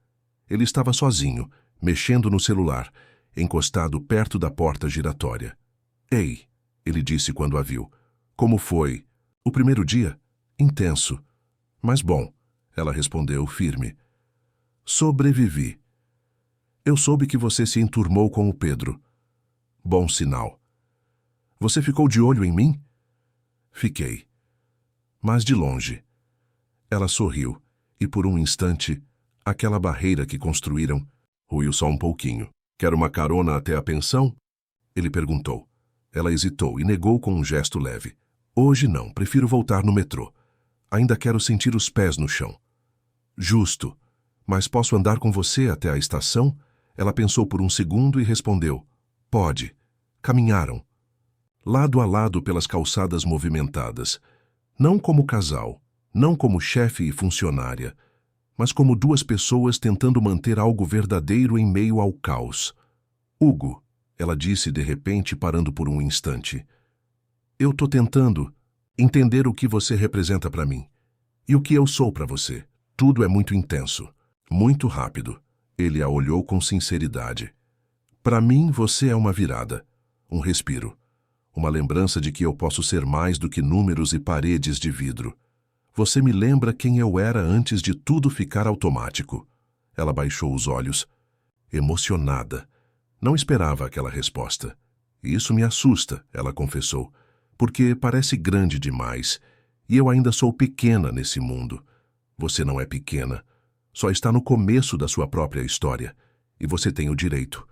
Ele estava sozinho, mexendo no celular, encostado perto da porta giratória. Ei, ele disse quando a viu. Como foi? O primeiro dia? Intenso. Mas bom, ela respondeu firme. Sobrevivi. Eu soube que você se enturmou com o Pedro. Bom sinal. Você ficou de olho em mim? Fiquei. Mas de longe. Ela sorriu, e por um instante, aquela barreira que construíram ruiu só um pouquinho. Quer uma carona até a pensão? Ele perguntou. Ela hesitou e negou com um gesto leve. Hoje não, prefiro voltar no metrô. Ainda quero sentir os pés no chão. Justo. Mas posso andar com você até a estação? Ela pensou por um segundo e respondeu. Pode. Caminharam. Lado a lado pelas calçadas movimentadas. Não como casal, não como chefe e funcionária, mas como duas pessoas tentando manter algo verdadeiro em meio ao caos. Hugo, ela disse de repente, parando por um instante. Eu tô tentando entender o que você representa para mim e o que eu sou para você. Tudo é muito intenso, muito rápido. Ele a olhou com sinceridade. Para mim, você é uma virada, um respiro, uma lembrança de que eu posso ser mais do que números e paredes de vidro. Você me lembra quem eu era antes de tudo ficar automático. Ela baixou os olhos, emocionada. Não esperava aquela resposta. Isso me assusta, ela confessou, porque parece grande demais, e eu ainda sou pequena nesse mundo. Você não é pequena, só está no começo da sua própria história, e você tem o direito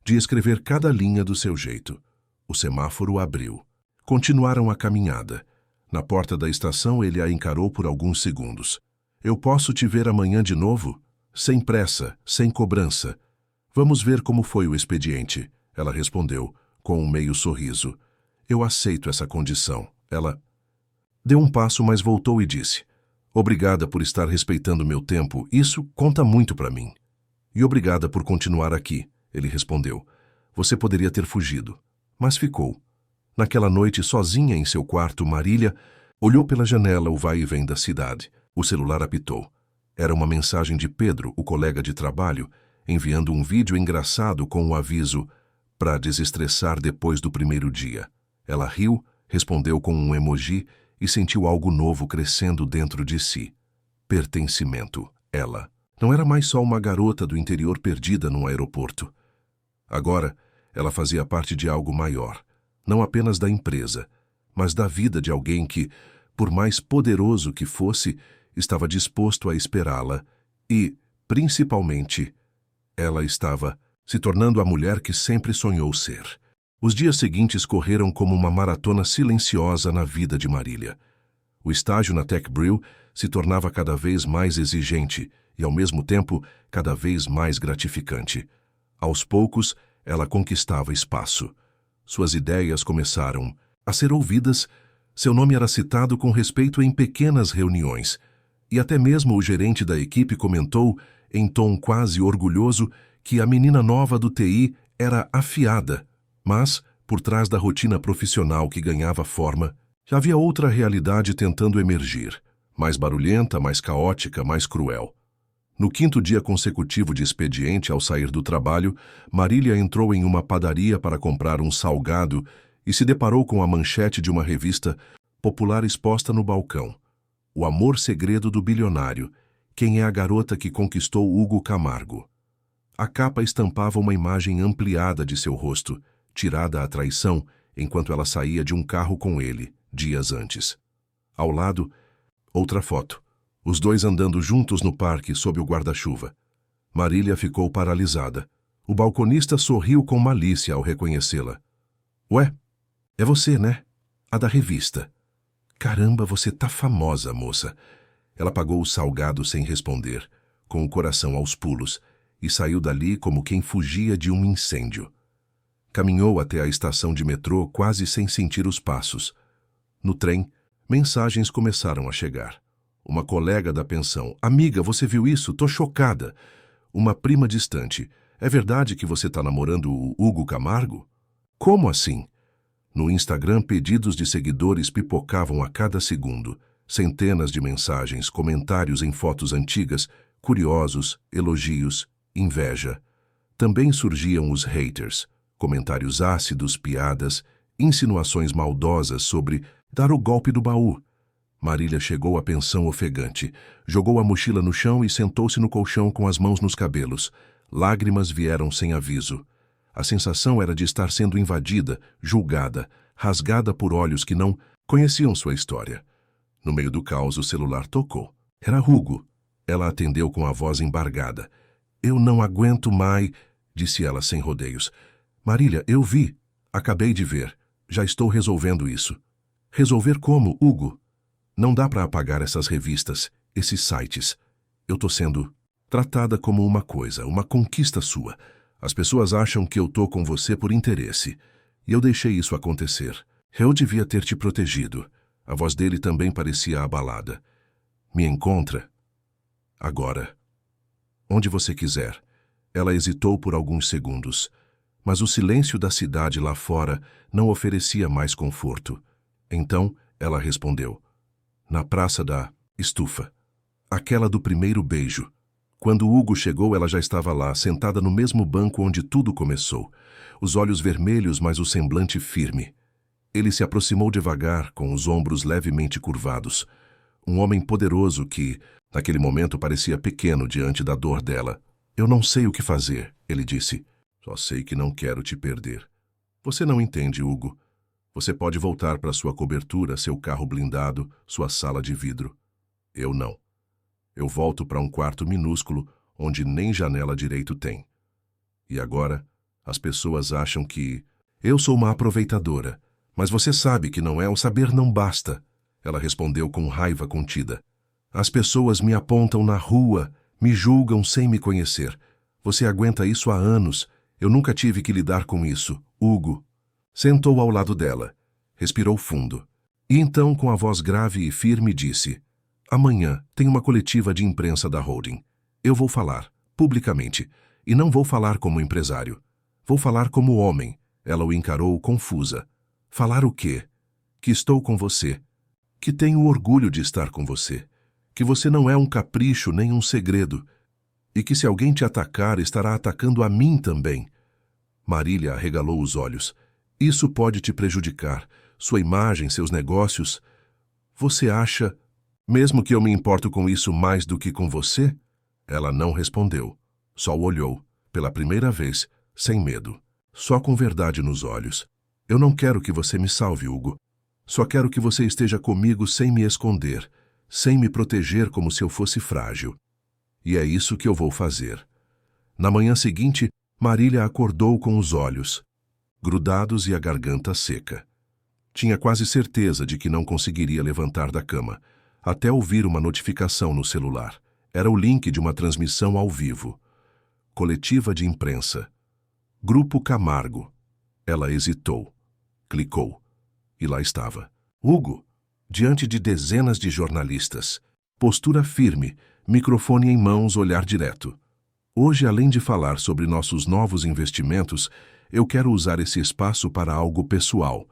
de escrever cada linha do seu jeito. O semáforo abriu. Continuaram a caminhada. Na porta da estação, ele a encarou por alguns segundos. Eu posso te ver amanhã de novo? Sem pressa, sem cobrança. Vamos ver como foi o expediente, ela respondeu, com um meio sorriso. Eu aceito essa condição. Ela deu um passo, mas voltou e disse. Obrigada por estar respeitando meu tempo, isso conta muito para mim. E obrigada por continuar aqui, ele respondeu. Você poderia ter fugido, mas ficou. Naquela noite, sozinha em seu quarto, Marília olhou pela janela o vai e vem da cidade. O celular apitou. Era uma mensagem de Pedro, o colega de trabalho, enviando um vídeo engraçado com o aviso para desestressar depois do primeiro dia. Ela riu, respondeu com um emoji e sentiu algo novo crescendo dentro de si. Pertencimento. Ela não era mais só uma garota do interior perdida num aeroporto. Agora, ela fazia parte de algo maior, não apenas da empresa, mas da vida de alguém que, por mais poderoso que fosse, estava disposto a esperá-la e, principalmente, ela estava se tornando a mulher que sempre sonhou ser. Os dias seguintes correram como uma maratona silenciosa na vida de Marília. O estágio na Tech Brill se tornava cada vez mais exigente e, ao mesmo tempo, cada vez mais gratificante. Aos poucos, ela conquistava espaço. Suas ideias começaram a ser ouvidas, seu nome era citado com respeito em pequenas reuniões, e até mesmo o gerente da equipe comentou, em tom quase orgulhoso, que a menina nova do TI era afiada, mas, por trás da rotina profissional que ganhava forma, havia outra realidade tentando emergir, mais barulhenta, mais caótica, mais cruel. No quinto dia consecutivo de expediente, ao sair do trabalho, Marília entrou em uma padaria para comprar um salgado e se deparou com a manchete de uma revista popular exposta no balcão. O amor segredo do bilionário. Quem é a garota que conquistou Hugo Camargo? A capa estampava uma imagem ampliada de seu rosto, tirada à traição, enquanto ela saía de um carro com ele, dias antes. Ao lado, outra foto. Os dois andando juntos no parque sob o guarda-chuva. Marília ficou paralisada. O balconista sorriu com malícia ao reconhecê-la. Ué, é você, né? A da revista. Caramba, você tá famosa, moça. Ela pagou o salgado sem responder, com o coração aos pulos, e saiu dali como quem fugia de um incêndio. Caminhou até a estação de metrô quase sem sentir os passos. No trem, mensagens começaram a chegar. Uma colega da pensão. Amiga, você viu isso? Tô chocada. Uma prima distante. É verdade que você tá namorando o Hugo Camargo? Como assim? No Instagram, pedidos de seguidores pipocavam a cada segundo. Centenas de mensagens, comentários em fotos antigas, curiosos, elogios, inveja. Também surgiam os haters. Comentários ácidos, piadas, insinuações maldosas sobre dar o golpe do baú. Marília chegou à pensão ofegante. Jogou a mochila no chão e sentou-se no colchão com as mãos nos cabelos. Lágrimas vieram sem aviso. A sensação era de estar sendo invadida, julgada, rasgada por olhos que não conheciam sua história. No meio do caos, o celular tocou. Era Hugo. Ela atendeu com a voz embargada. Eu não aguento mais, disse ela sem rodeios. Marília, eu vi. Acabei de ver. Já estou resolvendo isso. Resolver como, Hugo? Não dá para apagar essas revistas, esses sites. Eu tô sendo tratada como uma coisa, uma conquista sua. As pessoas acham que eu tô com você por interesse. E eu deixei isso acontecer. Eu devia ter te protegido. A voz dele também parecia abalada. Me encontra? Agora. Onde você quiser. Ela hesitou por alguns segundos. Mas o silêncio da cidade lá fora não oferecia mais conforto. Então, ela respondeu. Na praça da estufa. Aquela do primeiro beijo. Quando Hugo chegou, ela já estava lá, sentada no mesmo banco onde tudo começou. Os olhos vermelhos, mas o semblante firme. Ele se aproximou devagar, com os ombros levemente curvados. Um homem poderoso que, naquele momento, parecia pequeno diante da dor dela. Eu não sei o que fazer, ele disse. Só sei que não quero te perder. Você não entende, Hugo. Você pode voltar para sua cobertura, seu carro blindado, sua sala de vidro. Eu não. Eu volto para um quarto minúsculo, onde nem janela direito tem. E agora, as pessoas acham que eu sou uma aproveitadora. Mas você sabe que não é, o saber não basta. Ela respondeu com raiva contida. As pessoas me apontam na rua, me julgam sem me conhecer. Você aguenta isso há anos. Eu nunca tive que lidar com isso, Hugo. Sentou ao lado dela. Respirou fundo. E então, com a voz grave e firme, disse: Amanhã tem uma coletiva de imprensa da holding. Eu vou falar, publicamente, e não vou falar como empresário. Vou falar como homem. Ela o encarou confusa. Falar o quê? Que estou com você. Que tenho orgulho de estar com você. Que você não é um capricho nem um segredo. E que se alguém te atacar, estará atacando a mim também. Marília arregalou os olhos. Isso pode te prejudicar. Sua imagem, seus negócios. Você acha, mesmo que eu me importo com isso mais do que com você? Ela não respondeu. Só o olhou, pela primeira vez, sem medo. Só com verdade nos olhos. Eu não quero que você me salve, Hugo. Só quero que você esteja comigo sem me esconder, sem me proteger como se eu fosse frágil. E é isso que eu vou fazer. Na manhã seguinte, Marília acordou com os olhos grudados e a garganta seca. Tinha quase certeza de que não conseguiria levantar da cama, até ouvir uma notificação no celular. Era o link de uma transmissão ao vivo. Coletiva de imprensa. Grupo Camargo. Ela hesitou. Clicou. E lá estava. Hugo, diante de dezenas de jornalistas. Postura firme, microfone em mãos, olhar direto. Hoje, além de falar sobre nossos novos investimentos, eu quero usar esse espaço para algo pessoal.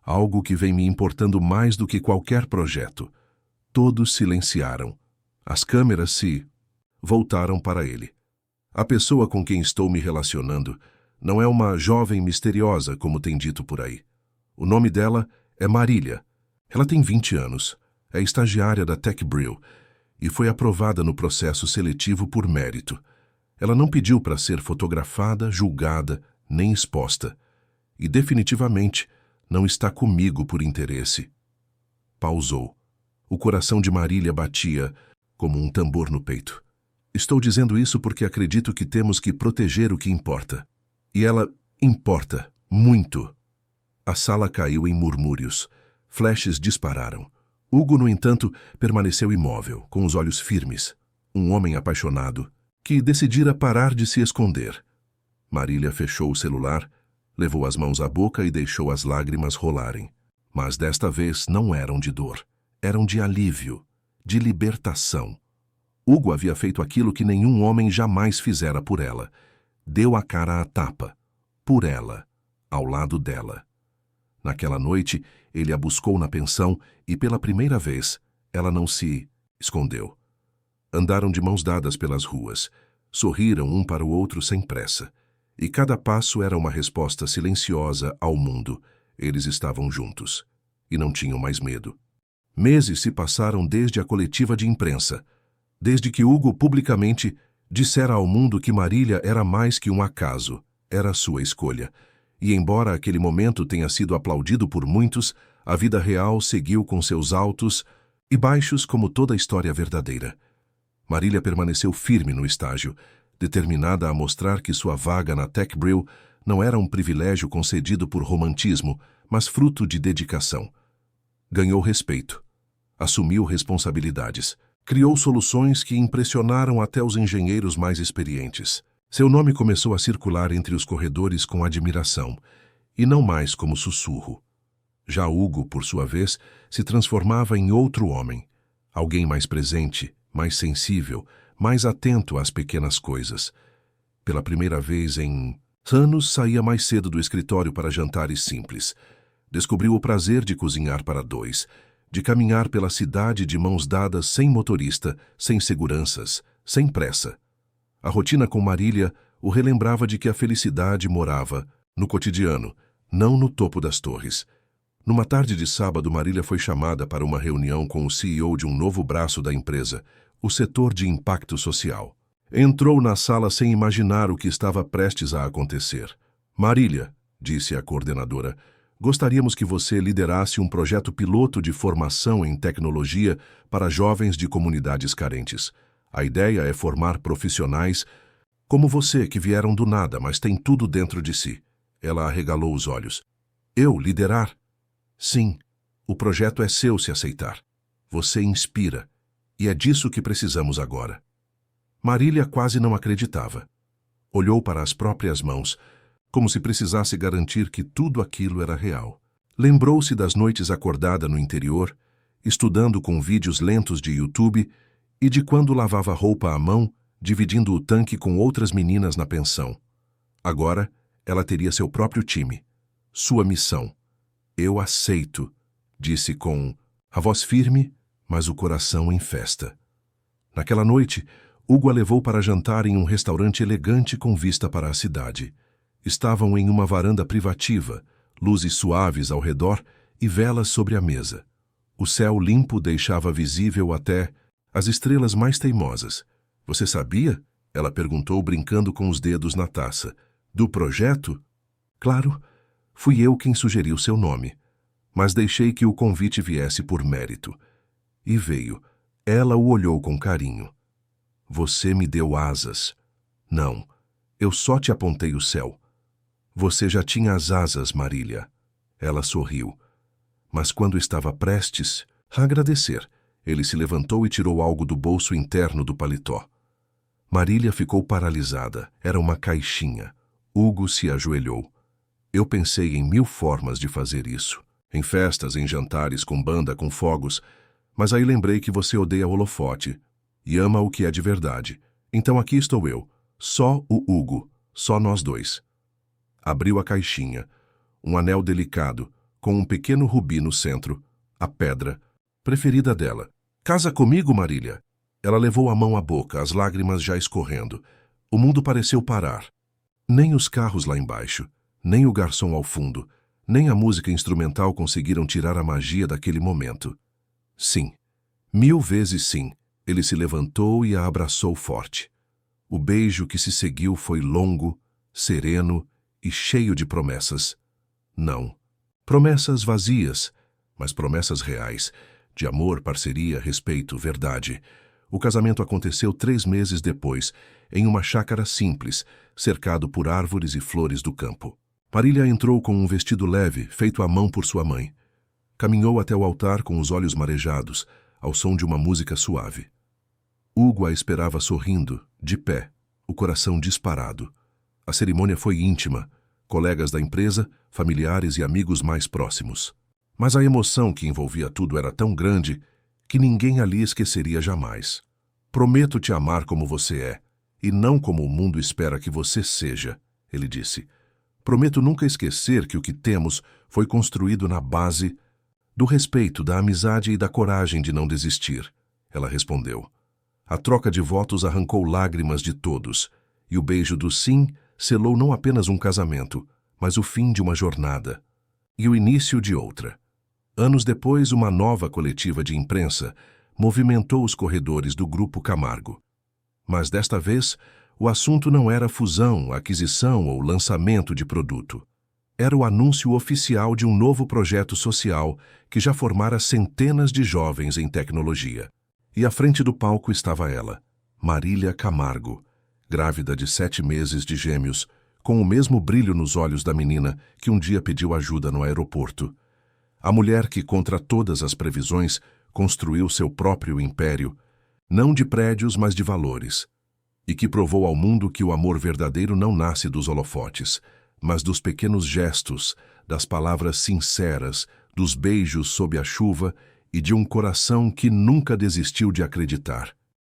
Algo que vem me importando mais do que qualquer projeto. Todos silenciaram. As câmeras se voltaram para ele. A pessoa com quem estou me relacionando não é uma jovem misteriosa, como tem dito por aí. O nome dela é Marília. Ela tem 20 anos, é estagiária da TechBrill e foi aprovada no processo seletivo por mérito. Ela não pediu para ser fotografada, julgada, nem exposta. E definitivamente não está comigo por interesse. Pausou. O coração de Marília batia como um tambor no peito. Estou dizendo isso porque acredito que temos que proteger o que importa. E ela importa, muito. A sala caiu em murmúrios. Flashes dispararam. Hugo, no entanto, permaneceu imóvel, com os olhos firmes. Um homem apaixonado, que decidira parar de se esconder. Marília fechou o celular, levou as mãos à boca e deixou as lágrimas rolarem. Mas desta vez não eram de dor. Eram de alívio, de libertação. Hugo havia feito aquilo que nenhum homem jamais fizera por ela. Deu a cara à tapa. Por ela. Ao lado dela. Naquela noite, ele a buscou na pensão e, pela primeira vez, ela não se escondeu. Andaram de mãos dadas pelas ruas. Sorriram um para o outro sem pressa. E cada passo era uma resposta silenciosa ao mundo. Eles estavam juntos. E não tinham mais medo. Meses se passaram desde a coletiva de imprensa, desde que Hugo publicamente dissera ao mundo que Marília era mais que um acaso, era sua escolha. E embora aquele momento tenha sido aplaudido por muitos, a vida real seguiu com seus altos e baixos como toda a história verdadeira. Marília permaneceu firme no estágio, determinada a mostrar que sua vaga na TechBrill não era um privilégio concedido por romantismo, mas fruto de dedicação. Ganhou respeito, assumiu responsabilidades, criou soluções que impressionaram até os engenheiros mais experientes. Seu nome começou a circular entre os corredores com admiração, e não mais como sussurro. Já Hugo, por sua vez, se transformava em outro homem, alguém mais presente, mais sensível, mais atento às pequenas coisas. Pela primeira vez em anos, saía mais cedo do escritório para jantares simples. Descobriu o prazer de cozinhar para dois, de caminhar pela cidade de mãos dadas sem motorista, sem seguranças, sem pressa. A rotina com Marília o relembrava de que a felicidade morava no cotidiano, não no topo das torres. Numa tarde de sábado, Marília foi chamada para uma reunião com o CEO de um novo braço da empresa, o setor de impacto social. Entrou na sala sem imaginar o que estava prestes a acontecer. Marília, disse a coordenadora, gostaríamos que você liderasse um projeto piloto de formação em tecnologia para jovens de comunidades carentes. A ideia é formar profissionais como você, que vieram do nada, mas tem tudo dentro de si. Ela arregalou os olhos. Eu liderar? Sim, o projeto é seu se aceitar. Você inspira, e é disso que precisamos agora. Marília quase não acreditava. Olhou para as próprias mãos, como se precisasse garantir que tudo aquilo era real. Lembrou-se das noites acordada no interior, estudando com vídeos lentos de YouTube, e de quando lavava roupa à mão, dividindo o tanque com outras meninas na pensão. Agora, ela teria seu próprio time. Sua missão. Eu aceito, disse com a voz firme, mas o coração em festa. Naquela noite, Hugo a levou para jantar em um restaurante elegante com vista para a cidade. Estavam em uma varanda privativa, luzes suaves ao redor e velas sobre a mesa. O céu limpo deixava visível até as estrelas mais teimosas. Você sabia? Ela perguntou, brincando com os dedos na taça. Do projeto? Claro, fui eu quem sugeriu seu nome. Mas deixei que o convite viesse por mérito. E veio. Ela o olhou com carinho. Você me deu asas. Não, eu só te apontei o céu. Você já tinha as asas, Marília. Ela sorriu. Mas quando estava prestes a agradecer, ele se levantou e tirou algo do bolso interno do paletó. Marília ficou paralisada. Era uma caixinha. Hugo se ajoelhou. Eu pensei em 1000 formas de fazer isso. Em festas, em jantares, com banda, com fogos. Mas aí lembrei que você odeia holofote e ama o que é de verdade. Então aqui estou eu. Só o Hugo. Só nós dois. Abriu a caixinha. Um anel delicado, com um pequeno rubi no centro. A pedra preferida dela. Casa comigo, Marília. Ela levou a mão à boca, as lágrimas já escorrendo. O mundo pareceu parar. Nem os carros lá embaixo, nem o garçom ao fundo, nem a música instrumental conseguiram tirar a magia daquele momento. Sim, 1000 vezes sim, ele se levantou e a abraçou forte. O beijo que se seguiu foi longo, sereno e cheio de promessas. Não, promessas vazias, mas promessas reais, de amor, parceria, respeito, verdade. O casamento aconteceu 3 meses depois, em uma chácara simples, cercado por árvores e flores do campo. Marília entrou com um vestido leve, feito à mão por sua mãe. Caminhou até o altar com os olhos marejados, ao som de uma música suave. Hugo a esperava sorrindo, de pé, o coração disparado. A cerimônia foi íntima, colegas da empresa, familiares e amigos mais próximos. Mas a emoção que envolvia tudo era tão grande que ninguém ali esqueceria jamais. Prometo te amar como você é, e não como o mundo espera que você seja, ele disse. Prometo nunca esquecer que o que temos foi construído na base do respeito, da amizade e da coragem de não desistir, ela respondeu. A troca de votos arrancou lágrimas de todos, e o beijo do sim selou não apenas um casamento, mas o fim de uma jornada, e o início de outra. Anos depois, uma nova coletiva de imprensa movimentou os corredores do Grupo Camargo. Mas desta vez, o assunto não era fusão, aquisição ou lançamento de produto. Era o anúncio oficial de um novo projeto social que já formara centenas de jovens em tecnologia. E à frente do palco estava ela, Marília Camargo, grávida de 7 meses de gêmeos, com o mesmo brilho nos olhos da menina que um dia pediu ajuda no aeroporto. A mulher que, contra todas as previsões, construiu seu próprio império, não de prédios, mas de valores, e que provou ao mundo que o amor verdadeiro não nasce dos holofotes, mas dos pequenos gestos, das palavras sinceras, dos beijos sob a chuva e de um coração que nunca desistiu de acreditar.